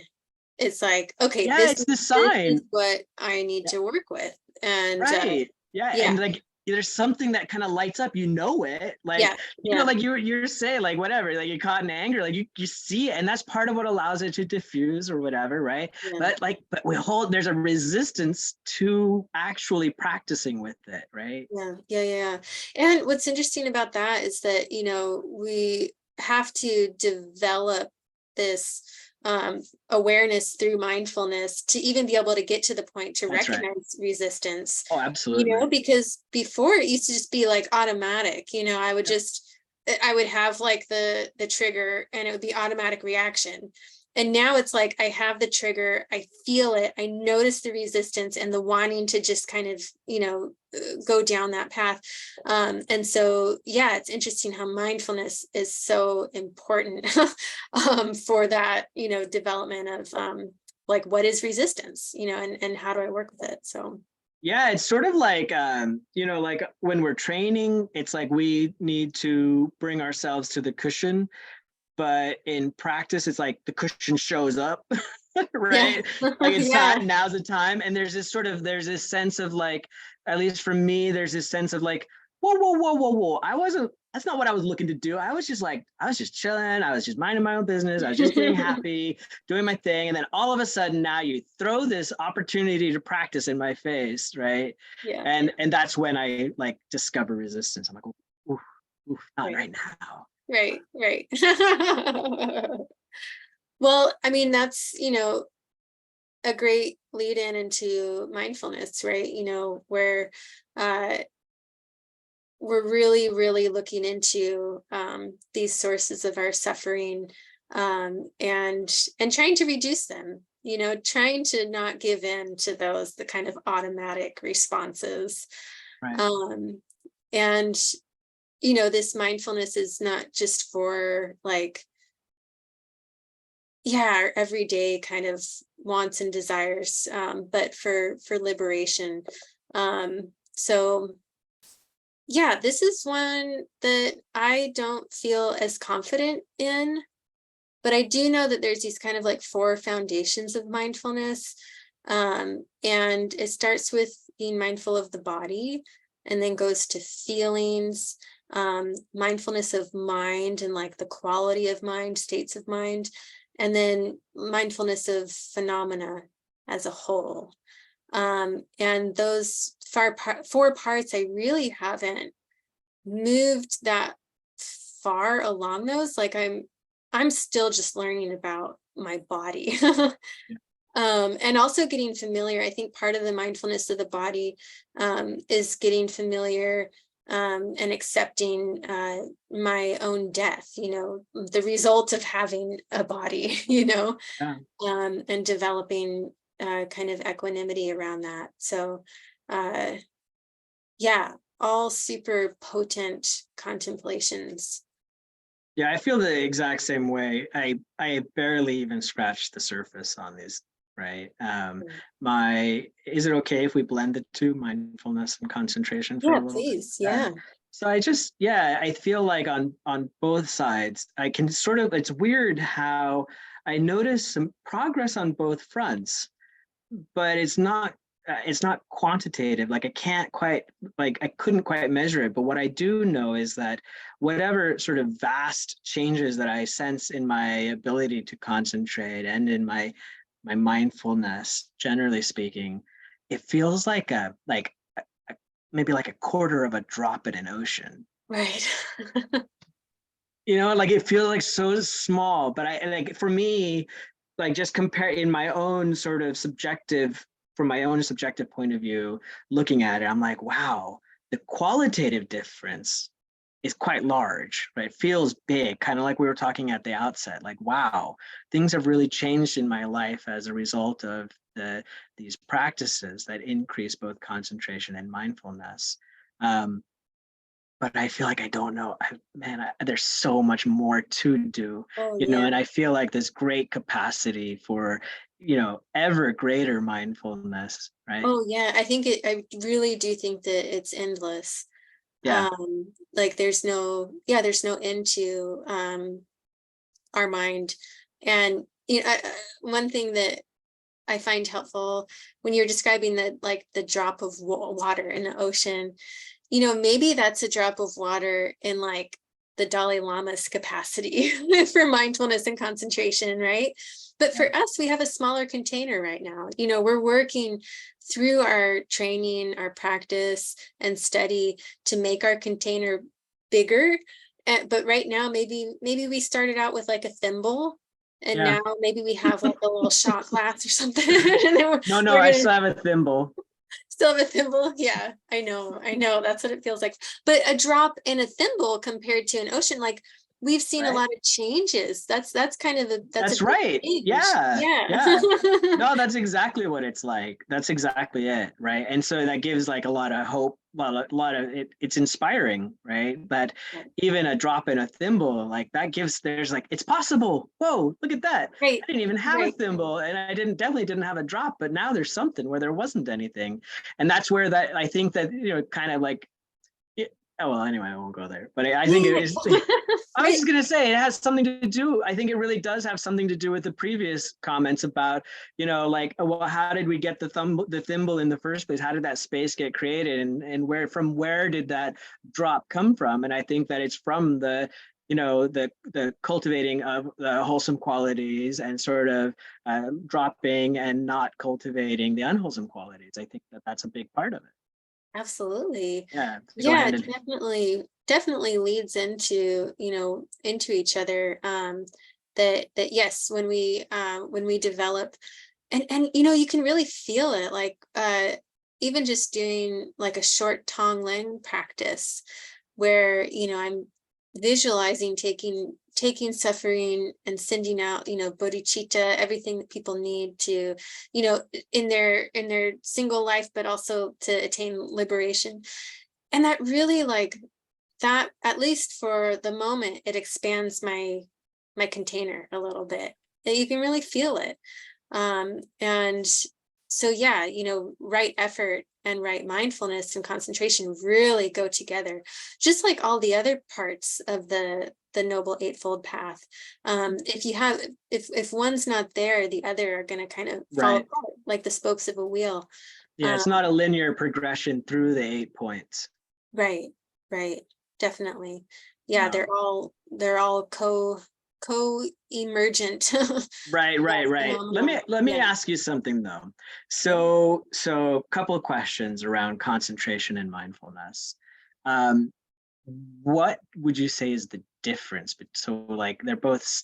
It's like, okay, Yeah, it's the this is sign. what I need Yeah, to work with. And right. Yeah, yeah, and like there's something that kind of lights up, it, like yeah, yeah, like you're saying, like whatever, like you're caught in anger, like you see it, and that's part of what allows it to diffuse or whatever, right? yeah, But there's a resistance to actually practicing with it, right? yeah, yeah, yeah. And what's interesting about that is that, you know, we have to develop this awareness through mindfulness to even be able to get to the point to That's right. recognize resistance, Oh, you know, absolutely. because before it used to just be like automatic, you know, I would have like the trigger and it would be automatic reaction. And now it's like, I have the trigger, I feel it, I notice the resistance and the wanting to just kind of, go down that path. And so, yeah, it's interesting how mindfulness is so important for that, development of like, what is resistance, and how do I work with it? So. Yeah, it's sort of like, like when we're training, it's like we need to bring ourselves to the cushion, but in practice, it's like the cushion shows up, Yeah. right? Like it's Yeah. time, now's the time. And there's this sense of like, at least for me, there's this sense of like, whoa. That's not what I was looking to do. I was just chilling. I was just minding my own business. I was just being happy, doing my thing. And then all of a sudden now you throw this opportunity to practice in my face, right? Yeah. And that's when I like discover resistance. I'm like, not Right. right now. Right. Well, I mean, that's, a great lead in into mindfulness, right? Where uh, we're really, really looking into these sources of our suffering, and trying to reduce them, trying to not give in to the kind of automatic responses. Right. And, this mindfulness is not just for like, yeah, our everyday kind of wants and desires, but for liberation. So yeah, this is one that I don't feel as confident in, but I do know that there's these kind of like 4 foundations of mindfulness. And it starts with being mindful of the body, and then goes to feelings, mindfulness of mind and like the quality of mind, states of mind, and then mindfulness of phenomena as a whole. And those 4 parts, I really haven't moved that far along those. Like I'm still just learning about my body. And also getting familiar. I think part of the mindfulness of the body is getting familiar, and accepting my own death, the result of having a body, Yeah. and developing kind of equanimity around that. So, uh, yeah, all super potent contemplations. Yeah, I feel the exact same way. I barely even scratched the surface on these, right? Is it okay if we blend the two, mindfulness and concentration, for Yeah, a little bit? please. Yeah. So I feel like on both sides, I can sort of, it's weird how I notice some progress on both fronts, but it's not quantitative. Like I couldn't quite measure it. But what I do know is that whatever sort of vast changes that I sense in my ability to concentrate and in my mindfulness, generally speaking, it feels like maybe like a quarter of a drop in an ocean. Right. Like it feels like so small. But I like, for me, like just compare in my own sort of from my own subjective point of view, looking at it, I'm like, wow, the qualitative difference is quite large, right? Feels big, kind of like we were talking at the outset. Like, wow, things have really changed in my life as a result of these practices that increase both concentration and mindfulness. But I feel like I don't know. There's so much more to do, Oh, yeah. and I feel like this great capacity for, ever greater mindfulness, right? Oh, yeah. I really do think that it's endless. Yeah. Like there's no end to our mind. And one thing that I find helpful when you're describing the drop of water in the ocean, maybe that's a drop of water in like the Dalai Lama's capacity for mindfulness and concentration, right? But Yeah. for us, we have a smaller container right now. We're working through our training, our practice, and study to make our container bigger. But right now, maybe we started out with like a thimble, and Yeah. now maybe we have like a little shot glass or something. And then No, we're I gonna still have a thimble. still have a thimble. Yeah, I know. That's what it feels like. But a drop in a thimble compared to an ocean, like we've seen a right? lot of changes. That's kind of that's a That's big right. change. Yeah. Yeah. Yeah. No, that's exactly what it's like. That's exactly it, right? And so that gives like a lot of hope, lot of it. It's inspiring, right? That even a drop in a thimble, like that gives. There's like it's possible. Whoa, look at that! Right. I didn't even have a Right. thimble, and I definitely didn't have a drop, but now there's something where there wasn't anything, and that's where that I think that kind of like. Oh well, anyway, I won't go there. But I think it Yeah. is. I was Right. just going to say it has something to do. I think it really does have something to do with the previous comments about, like, well, how did we get the thimble in the first place? How did that space get created, and where did that drop come from? And I think that it's from the cultivating of the wholesome qualities and sort of dropping and not cultivating the unwholesome qualities. I think that that's a big part of it. Absolutely. Yeah, they go Yeah, hand it in hand. definitely leads into, into each other. That yes, when we develop and you can really feel it, like even just doing like a short Tonglen practice where, I'm visualizing taking suffering and sending out, bodhicitta, everything that people need to, in their single life, but also to attain liberation. And that really, like, that, at least for the moment, it expands my container a little bit. And you can really feel it. And so yeah, right effort and right mindfulness and concentration really go together, just like all the other parts of the Noble Eightfold Path. If you have, if one's not there, the other are going to kind of fall Right. apart, like the spokes of a wheel. Yeah, um, it's not a linear progression through the 8 points. right, right, definitely. Yeah, No. they're all co-emergent. Right, right, right. Phenomenon. Let me Yeah. ask you something though. Yeah. So a couple of questions around concentration and mindfulness. Um, what would you say is the difference? So like they're both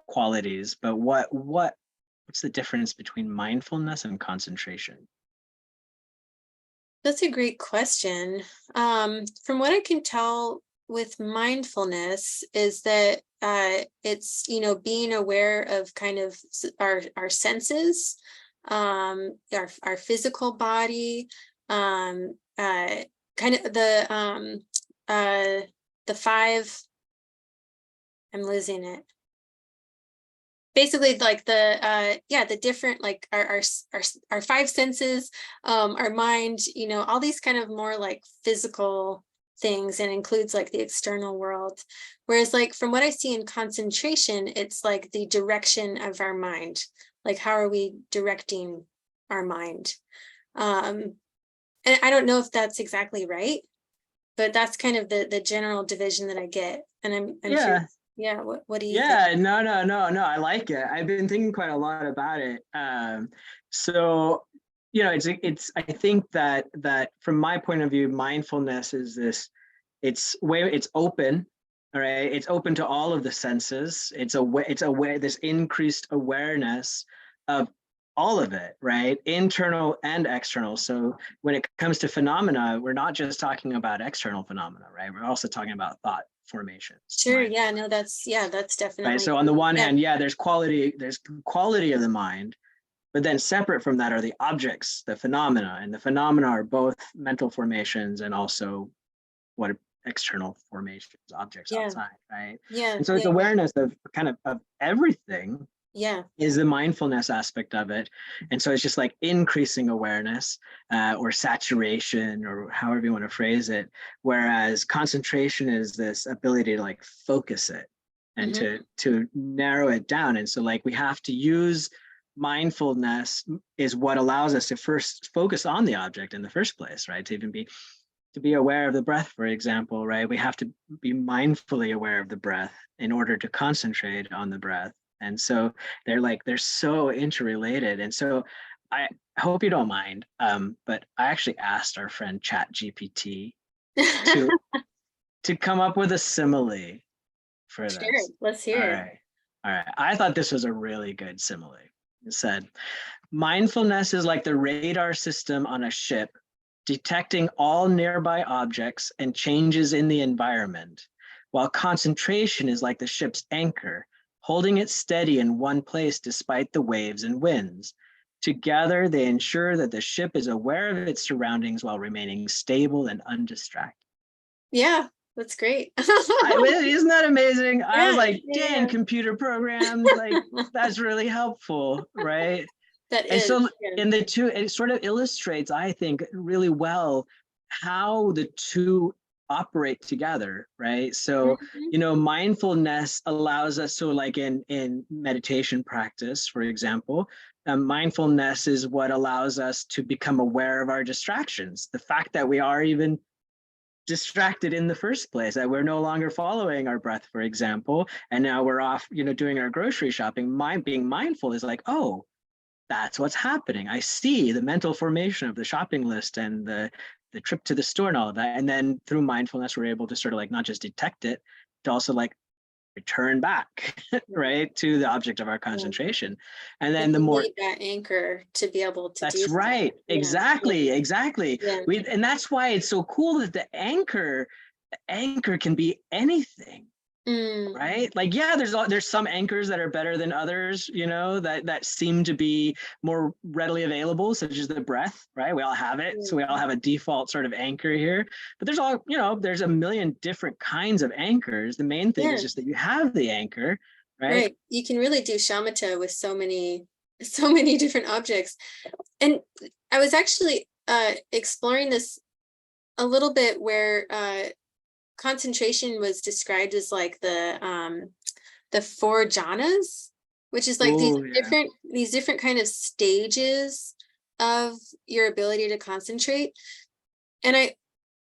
qualities, but what's the difference between mindfulness and concentration? That's a great question. From what I can tell with mindfulness is that it's, being aware of kind of our senses, our physical body, kind of uh, the five. I'm losing it. Basically, like the different, like our five senses, our mind, all these kind of more like physical things, and includes like the external world. Whereas, like, from what I see in concentration, it's like the direction of our mind, like how are we directing our mind. And I don't know if that's exactly right, but that's kind of the general division that I get. And I'm Yeah, curious, yeah, what do you think? yeah, no, I like it. I've been thinking quite a lot about it. So, I think that from my point of view, mindfulness is this, it's open, all right? It's open to all of the senses. It's aware, this increased awareness of all of it, right? Internal and external. So when it comes to phenomena, we're not just talking about external phenomena, right? We're also talking about thought formations, Sure. mind Yeah. formations, No, that's right? definitely So on the true. one Yeah. hand, yeah, there's quality of the mind, but then separate from that are the objects, the phenomena, and the phenomena are both mental formations and also what external formations, objects Yeah. outside, right? Yeah. And so it's Yeah. Yeah. awareness of kind of everything Yeah. is the mindfulness aspect of it. And so it's just like increasing awareness, or saturation, or however you want to phrase it. Whereas concentration is this ability to like focus it and Hmm. to narrow it down. And so like we have to use mindfulness is what allows us to first focus on the object in the first place, right? To be aware of the breath, for example, right? We have to be mindfully aware of the breath in order to concentrate on the breath. And so they're so interrelated. And so I hope you don't mind, but I actually asked our friend Chat GPT to come up with a simile for Sure. this. Let's hear All it. right. All right. I thought this was a really good simile. It said, mindfulness is like the radar system on a ship, detecting all nearby objects and changes in the environment. while concentration is like the ship's anchor, holding it steady in one place despite the waves and winds. Together, they ensure that the ship is aware of its surroundings while remaining stable and undistracted. Yeah, that's great. Isn't that amazing? I was Yeah, like, dang, yeah, computer programs, like yeah. that's really helpful, right? That And is, so yeah. in the two, it sort of illustrates, I think, really well how the two operate together, right? So, Mhm. mindfulness allows us to, like in meditation practice, for example, mindfulness is what allows us to become aware of our distractions. The fact that we are even distracted in the first place, that we're no longer following our breath, for example, and now we're off, doing our grocery shopping. Being mindful is like, oh, that's what's happening. I see the mental formation of the shopping list and the trip to the store and all of that. And then through mindfulness, we're able to sort of like not just detect it, to also like return back, Yeah, right, to the object of our yeah. concentration. And And then the you more need that anchor to be able to do that's that. right, Yeah, yeah, exactly. yeah. And that's why it's so cool that the anchor can be anything, Mm, right? Like, yeah, there's some anchors that are better than others, that seem to be more readily available, such as the breath, right? We all have it, so we all mm, have a default sort of anchor here. But there's a million different kinds of anchors. The main thing is yeah, just that you have the anchor, right? right. You can really do shamatha with so many different objects. And I was actually exploring this a little bit where concentration was described as like the four jhanas, which is like Oh yeah, these different kind of stages of your ability to concentrate. And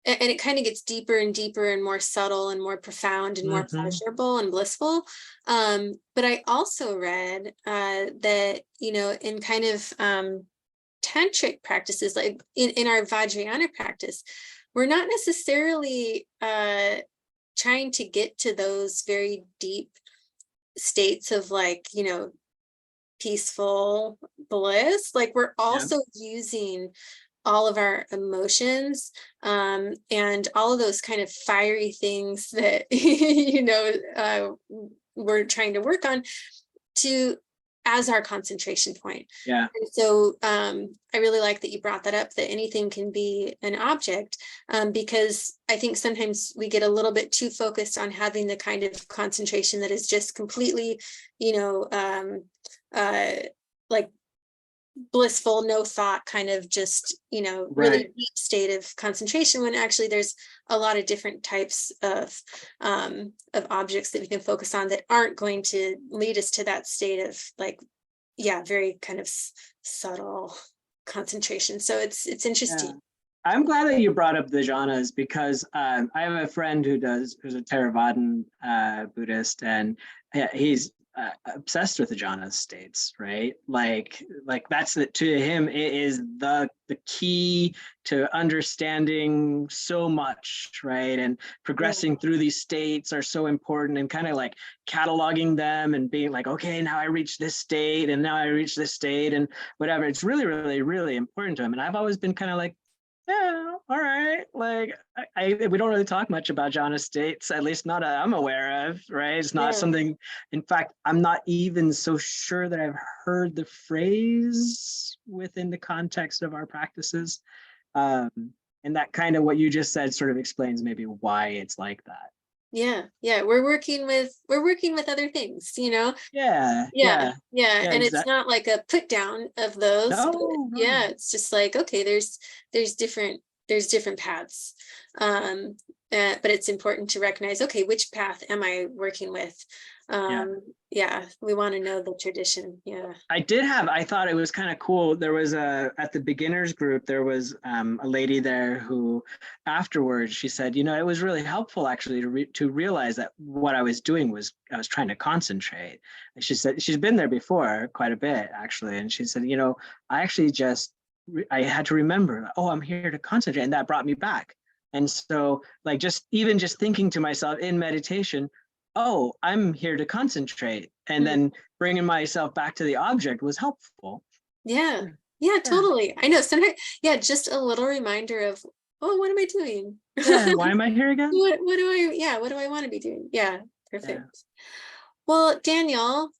and it kind of gets deeper and deeper and more subtle and more profound and more mm-hmm. pleasurable and blissful. But I also read that, in kind of tantric practices, like in our Vajrayana practice, we're not necessarily trying to get to those very deep states of, like, peaceful bliss. Like, we're Yeah, also using all of our emotions, and all of those kind of fiery things that we're trying to work on to as our concentration point. yeah, And so I really like that you brought that up, that anything can be an object, because I think sometimes we get a little bit too focused on having the kind of concentration that is just completely, you know, uh, like blissful, no thought, kind of just, really right. deep state of concentration, when actually there's a lot of different types of objects that we can focus on that aren't going to lead us to that state of, like, yeah, very kind of subtle concentration. So it's Yeah. interesting. I'm glad that you brought up the jhanas because I have a friend who's a Theravadan Buddhist, and he's obsessed with the jhana states, right? Like that's to him it is the key to understanding so much, right? And Yeah, progressing through these states are so important, and kind of like cataloging them and being like, okay, now I reach this state, and now I reach this state, and whatever. It's really, really, really important to him. And I've always been kind of like, yeah, all right. Like we don't really talk much about jhana states, at least not I'm aware of, right? It's not yeah, something, in fact, I'm not even so sure that I've heard the phrase within the context of our practices. Um, and that kind of what you just said sort of explains maybe why it's like that. yeah, yeah. We're working with other things, Yeah, Yeah, yeah, yeah, yeah, and it's exactly. not like a put down of those, but No, yeah, no. it's just like, okay, there's different paths. Um, but it's important to recognize, okay, which path am I working with? Yeah. Yeah, we want to know the tradition. Yeah. I thought it was kind of cool. There was at the beginners group, there was a lady there who afterwards, she said, it was really helpful actually to realize that what I was doing was I was trying to concentrate. And she said, she's been there before quite a bit actually. And she said, I actually I had to remember, oh, I'm here to concentrate. And that brought me back. And so like just thinking to myself in meditation, oh, I'm here to concentrate. And Mm. then bringing myself back to the object was helpful. Yeah. Yeah. Yeah, Yeah. totally. I know sometimes, yeah, just a little reminder of oh, what am I doing? Yeah, why am I here again? What do I want to be doing? Yeah, perfect. Yeah. Well, Daniel,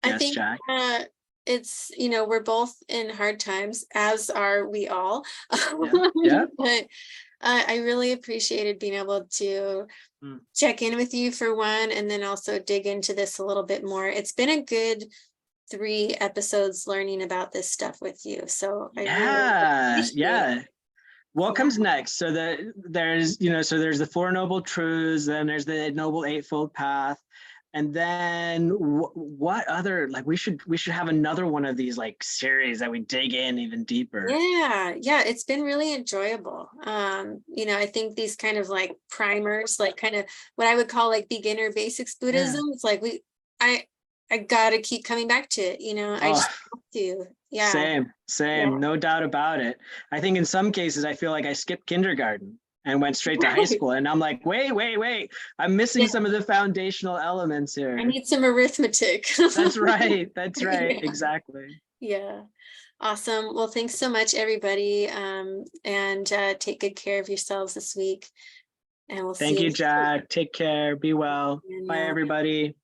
I Yes, think Jack. it's, we're both in hard times, as are we all. Yeah. Yeah. But I really appreciated being able to Mm. check in with you for one, and then also dig into this a little bit more. It's been a good 3 episodes learning about this stuff with you. So I really Yeah. appreciate it. Yeah. What Yeah. comes next? So there's the Four Noble Truths, then there's the Noble Eightfold Path, and then what other, like, we should have another one of these like series that we dig in even deeper. Yeah, it's been really enjoyable. I think these kind of like primers, like kind of what I would call like beginner basics Yeah. Buddhism. It's like I gotta keep coming back to it. I Oh, just have to. Yeah, same, yeah. no doubt about it. I think in some cases I feel like I skipped kindergarten and went straight to high school, and I'm like, wait, I'm missing Yeah, some of the foundational elements I here. need some arithmetic. That's right. That's right. Yeah, Exactly. yeah. Awesome. Well, thanks so much, everybody. And take good care of yourselves this week. And we'll see Thank you you, next week. Jack. Take care. Be well. Bye, Daniel. everybody.